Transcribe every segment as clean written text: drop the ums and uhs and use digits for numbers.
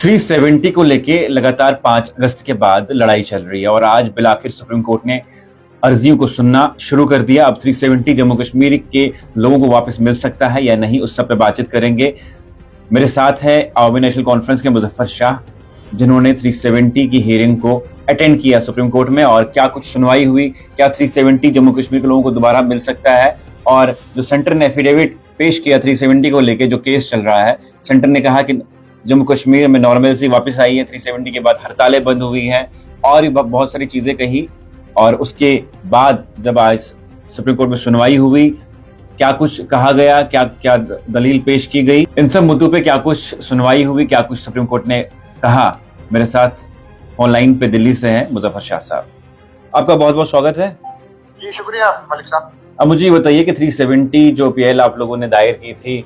370 को लेके लगातार 5 अगस्त के बाद लड़ाई चल रही है और आज बिलाखिर सुप्रीम कोर्ट ने अर्जियों को सुनना शुरू कर दिया। अब 370 जम्मू कश्मीर के लोगों को वापस मिल सकता है या नहीं, उस सब पे बातचीत करेंगे। मेरे साथ है अवामी नेशनल कॉन्फ्रेंस के मुजफ्फर शाह, जिन्होंने 370 की हियरिंग को अटेंड किया सुप्रीम कोर्ट में, और क्या कुछ सुनवाई हुई, क्या 370 जम्मू कश्मीर के लोगों को दोबारा मिल सकता है। और जो सेंटर ने एफिडेविट पेश किया 370 को लेके, जो केस चल रहा है, सेंटर ने कहा कि जम्मू कश्मीर में नॉर्मलसी वापस आई है, 370 के बाद हड़तालें बंद हुई हैं और भी बहुत सारी चीजें कही। और उसके बाद जब आज सुप्रीम कोर्ट में सुनवाई हुई, क्या कुछ कहा गया, क्या क्या दलील पेश की गई, इन सब मुद्दों पे क्या कुछ सुनवाई हुई, क्या कुछ सुप्रीम कोर्ट ने कहा। मेरे साथ ऑनलाइन पे दिल्ली से हैं मुजफ्फर शाह साहब, आपका बहुत बहुत स्वागत है। जी शुक्रिया मलिक साहब। अब मुझे ये बताइए कि 370 जो पीएल आप लोगों ने दायर की थी,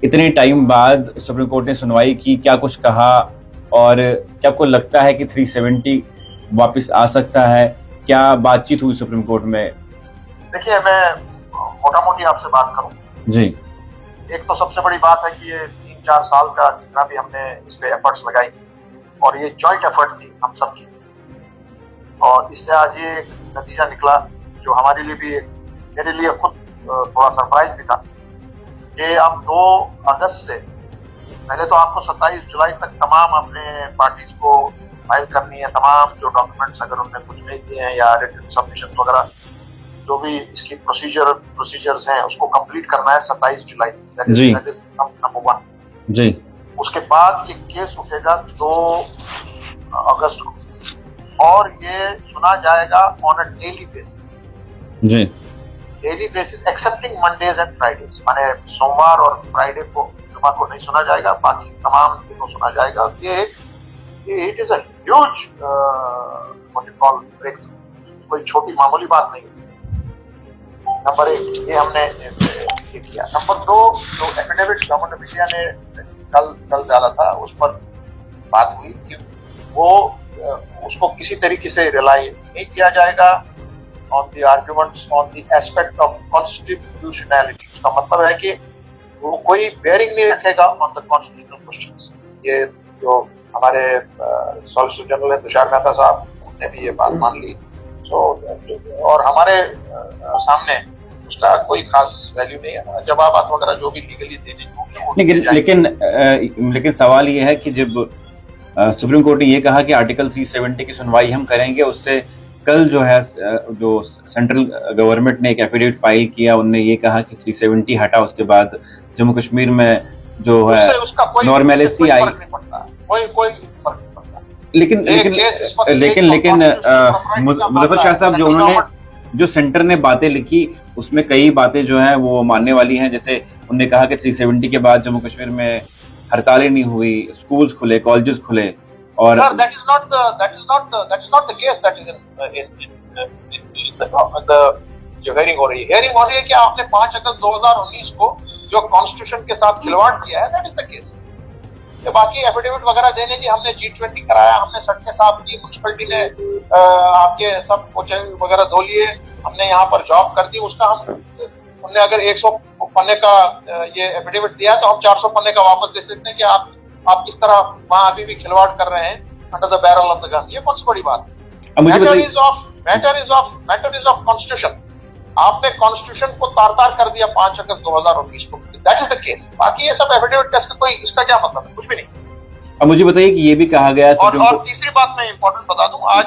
इतने टाइम बाद सुप्रीम कोर्ट ने सुनवाई की, क्या कुछ कहा और क्या आपको लगता है कि 370 वापस आ सकता है? क्या बातचीत हुई सुप्रीम कोर्ट में? देखिए, मैं मोटा मोटी आपसे बात करूं जी। एक तो सबसे बड़ी बात है कि ये 3-4 साल का जितना भी हमने इस पे एफर्ट्स लगाई, और ये जॉइंट एफर्ट थी हम सबकी, और इससे आज ये एक नतीजा निकला जो हमारे लिए भी, मेरे लिए खुद थोड़ा सरप्राइज भी था कि अब 2 अगस्त से पहले तो आपको 27 जुलाई तक तमाम अपने पार्टीज को फाइल करनी है, तमाम जो डॉक्यूमेंट्स अगर उन्होंने कुछ भेज दिए हैं या रिटन सबमिशन वगैरह जो भी इसकी प्रोसीजर्स हैं उसको कंप्लीट करना है 27 जुलाई जी। नंबर 1 जी। उसके बाद ये केस उठेगा 2 अगस्त को, और ये सुना जाएगा ऑन अ डेली बेसिस। जी। Daily basis excepting Mondays and Fridays, माने सोमवार और फ्राइडे को, जुमा को नहीं सुना जाएगा, बाकी तमाम दिनों सुना जाएगा। ये it is a huge what you call break, कोई छोटी मामूली बात नहीं। नंबर 1 ये हमने ये किया। नंबर 2 जो एफिडेविट गवर्नमेंट ऑफ इंडिया ने कल डाला था, उस पर बात हुई कि वो उसको किसी तरीके से रिलाई नहीं किया जाएगा on the arguments on the aspect of constitutionality. इसका मतलब है कि वो कोई बेयरिंग नहीं रखेगा ऑन द कॉन्स्टिट्यूशनल क्वेश्चंस। ये जो हमारे सॉलिसिटर जनरल तुषार मेहता साहब ने भी ये बात मान ली, और हमारे सामने उसका कोई खास वैल्यू नहीं है। जवाब वगैरह जो भी लीगली देने, लेकिन सवाल ये है कि जब सुप्रीम कोर्ट ने ये कहा कि आर्टिकल 370 की सुनवाई हम करेंगे, उससे कल जो है जो सेंट्रल गवर्नमेंट ने एक एफिडेविट फाइल किया, उन्होंने ये कहा कि 370 हटा, उसके बाद जम्मू कश्मीर में जो है नॉर्मलिटी आई। कोई फर्क नहीं पड़ता। लेकिन मुजफ्फर शाह साहब, जो उन्होंने जो सेंटर ने बातें लिखी उसमें कई बातें जो हैं वो मानने वाली हैं। जैसे उन्होंने कहा कि 370 के बाद जम्मू कश्मीर में हड़तालें नहीं हुई, स्कूल्स खुले, कॉलेजेस खुले, और that is not the case that is in the जो हेयरिंग हो रही है कि आपने 5 अगस्त 2019 को जो कॉन्स्टिट्यूशन के साथ खिलवाड़ किया है, दैट इज द केस। ये बाकी एफिडेविट वगैरह देने की हमने G20 कराया, हमने सड़कें साफ की, म्युनिसिपैलिटी ने आपके सब कोचिंग वगैरह धो लिए, हमने यहाँ पर जॉब कर दी। उसका हमने अगर 100 पन्ने का ये एफिडेविट दिया तो हम 400 पन्ने का वापस दे सकते हैं कि आप किस तरह वहाँ अभी भी खिलवाड़ कर रहे हैं under the barrel of the gun. ये कौन सी बड़ी बात है? Matter is of constitution. आपने कॉन्स्टिट्यूशन को तार-तार कर दिया 5 अगस्त 2019 को, दैट इज द केस। बाकी ये सब एफिडेविट टेस्ट कोई इसका क्या मतलब है? कुछ भी नहीं। अब मुझे बताइए कि ये भी कहा गया, और तीसरी बात मैं इंपॉर्टेंट बता दूं, आज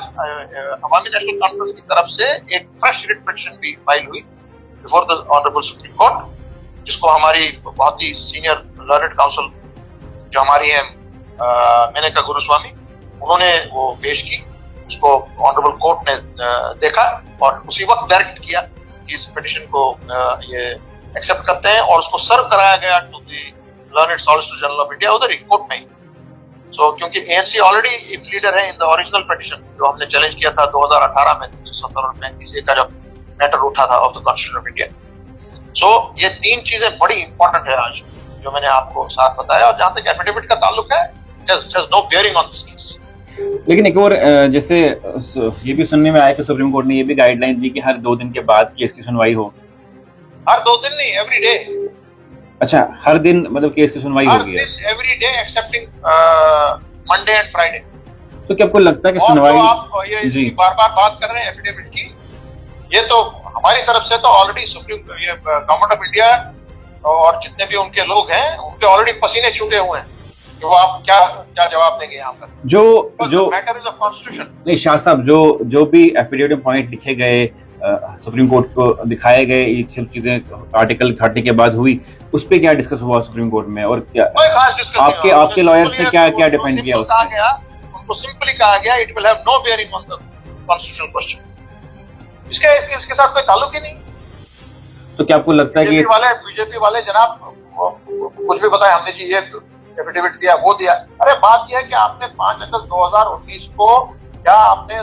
अवामी नेशनल कॉन्फ्रेंस की तरफ से एक फ्रेश रिट पिटीशन भी फाइल हुई before the honourable supreme court, जिसको हमारी बहुत ही सीनियर लर्नेड काउंसिल जो हमारी है मेनका गुरुस्वामी, उन्होंने वो पेश की। उसको ऑनरेबल कोर्ट ने देखा और उसी वक्त डायरेक्ट किया कि इस पिटीशन को ये एक्सेप्ट करते हैं, और उसको सर्व कराया गया to the learned solicitor general of India उधर ही कोर्ट में। सो क्योंकि एएनसी ऑलरेडी एक लीडर है इन द ओरिजिनल पिटीशन जो हमने चैलेंज किया था 2018 में 1735 का जब मैटर उठा था of the constitution of India. So ये 3 चीजें बड़ी इंपॉर्टेंट है आज जो मैंने आपको साथ बताया, और जहां तक एफिडेविट का ताल्लुक है, there's no bearing on this case। लेकिन एक और जैसे ये भी सुनने में आया कि सुप्रीम कोर्ट ने ये भी गाइडलाइन दी कि हर 2 दिन के बाद केस की सुनवाई हो। हर 2 दिन नहीं, एवरी डे। अच्छा, हर दिन मतलब केस की सुनवाई होगी है। Every day accepting Monday and Friday. तो क्या आपको लगता है कि और सुनवाई जो आप ये जी बार बार बात कर रहे हैं एफिडेविट की, ये तो हमारी तरफ से तो already supreme government of India और जितने भी उनके लोग हैं उनके ऑलरेडी पसीने छूटे हुए हैं। जो आप क्या क्या जवाब देंगे यहाँ पर? जो मैटर इज ऑफ कॉन्स्टिट्यूशन। नहीं शाह साहब, जो भी एफिडेविट में पॉइंट लिखे गए, सुप्रीम कोर्ट को दिखाए गए, ये सब चीजें आर्टिकल घटने के बाद हुई, उस पे क्या डिस्कस हुआ सुप्रीम कोर्ट में? और क्या कोई खास डिस्कस आपके लॉयर्स ने क्या डिफेंड किया कहा उसमें? गया, उनको सिंपली कहा गया it will have no bearing on the constitutional question. इसके साथ कोई ताल्लुक ही नहीं। तो क्या आपको लगता है कि बीजेपी वाले जनाब कुछ भी बताए, हमने जी ये एफिडेविट दिया वो दिया। अरे बात यह है कि आपने 5 अगस्त 2019 को क्या आपने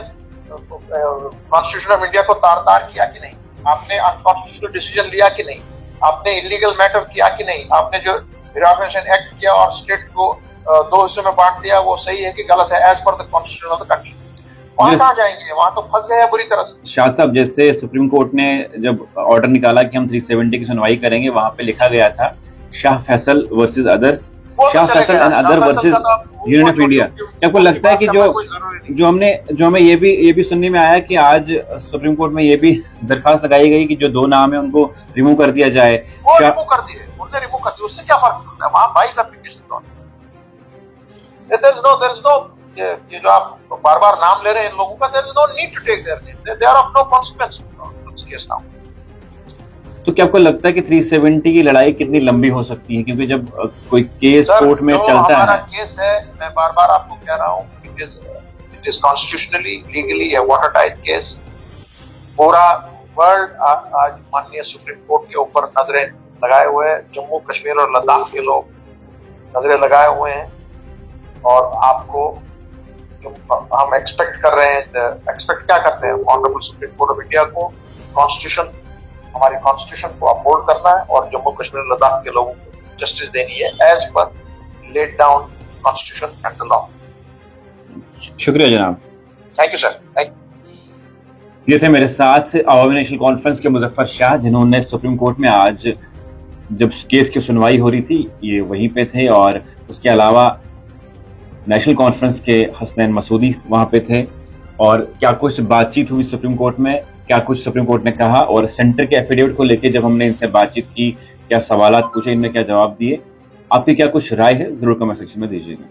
कॉन्स्टिट्यूशन ऑफ इंडिया को तार किया कि नहीं? आपने अनकॉन्स्टिट्यूशनल डिसीजन लिया कि नहीं? आपने इलीगल मैटर किया कि नहीं? आपने जो रिऑर्गनाइजेशन एक्ट किया और स्टेट को 2 हिस्सों में बांट दिया, वो सही है कि गलत है as per the constitution of the country? वहां कहाँ जाएंगे? वहां तो फंस गए बुरी तरह से। शाह साहब, जैसे सुप्रीम कोर्ट ने जब ऑर्डर निकाला कि हम 370 की सुनवाई करेंगे, वहां पे लिखा गया था Shah Faisal versus others, Shah Faisal and other versus union of India. क्या आपको लगता है कि जो हमें ये भी सुनने में आया कि आज सुप्रीम कोर्ट में ये भी दरखास्त लगाई गई कि जो 2 नाम है उनको रिमूव कर दिया जाए? वो रिमूव कर दिए, उन्होंने रिमूव कर दिया, उससे क्या फर्क पड़ता है? वहां 22 एप्लीकेशन। देयर इज नो ये जो आप बार बार नाम ले रहे हैं इन लोगों का, there is no need to take their name, they are of no consequence this case now. तो क्या आपको लगता है कि 370 की लड़ाई कितनी लंबी हो सकती है? क्योंकि जब कोई केस कोर्ट में चलता है, हमारा केस है, मैं बार बार आपको कह रहा हूँ, it is constitutionally legally A water tight case. पूरा वर्ल्ड आज माननीय सुप्रीम कोर्ट के ऊपर नजरें लगाए हुए हैं, जम्मू कश्मीर और लद्दाख के लोग नजरें लगाए हुए हैं। और आपको हम एक्सपेक्ट कर रहे हैं, एक्सपेक्ट क्या करते हैं honourable supreme court of India को? कॉन्स्टिट्यूशन, हमारी कॉन्स्टिट्यूशन को अपहोल्ड करना है और जम्मू कश्मीर और लद्दाख के लोगों को जस्टिस देनी है as per laid down constitution and the law. शुक्रिया जनाब। Thank you sir, thank you. ये थे मेरे साथ अवामी नेशनल कॉन्फ्रेंस के मुजफ्फर शाह, जिन्होंने सुप्रीम कोर्ट में आज जब केस की सुनवाई हो रही थी ये वहीं पे थे, और उसके अलावा नेशनल कॉन्फ्रेंस के हसनैन मसूदी वहां पे थे। और क्या कुछ बातचीत हुई सुप्रीम कोर्ट में, क्या कुछ सुप्रीम कोर्ट ने कहा, और सेंटर के एफिडेविट को लेकर जब हमने इनसे बातचीत की, क्या सवालात पूछे, इनने क्या जवाब दिए, आपकी क्या कुछ राय है जरूर कमेंट सेक्शन में दीजिएगा।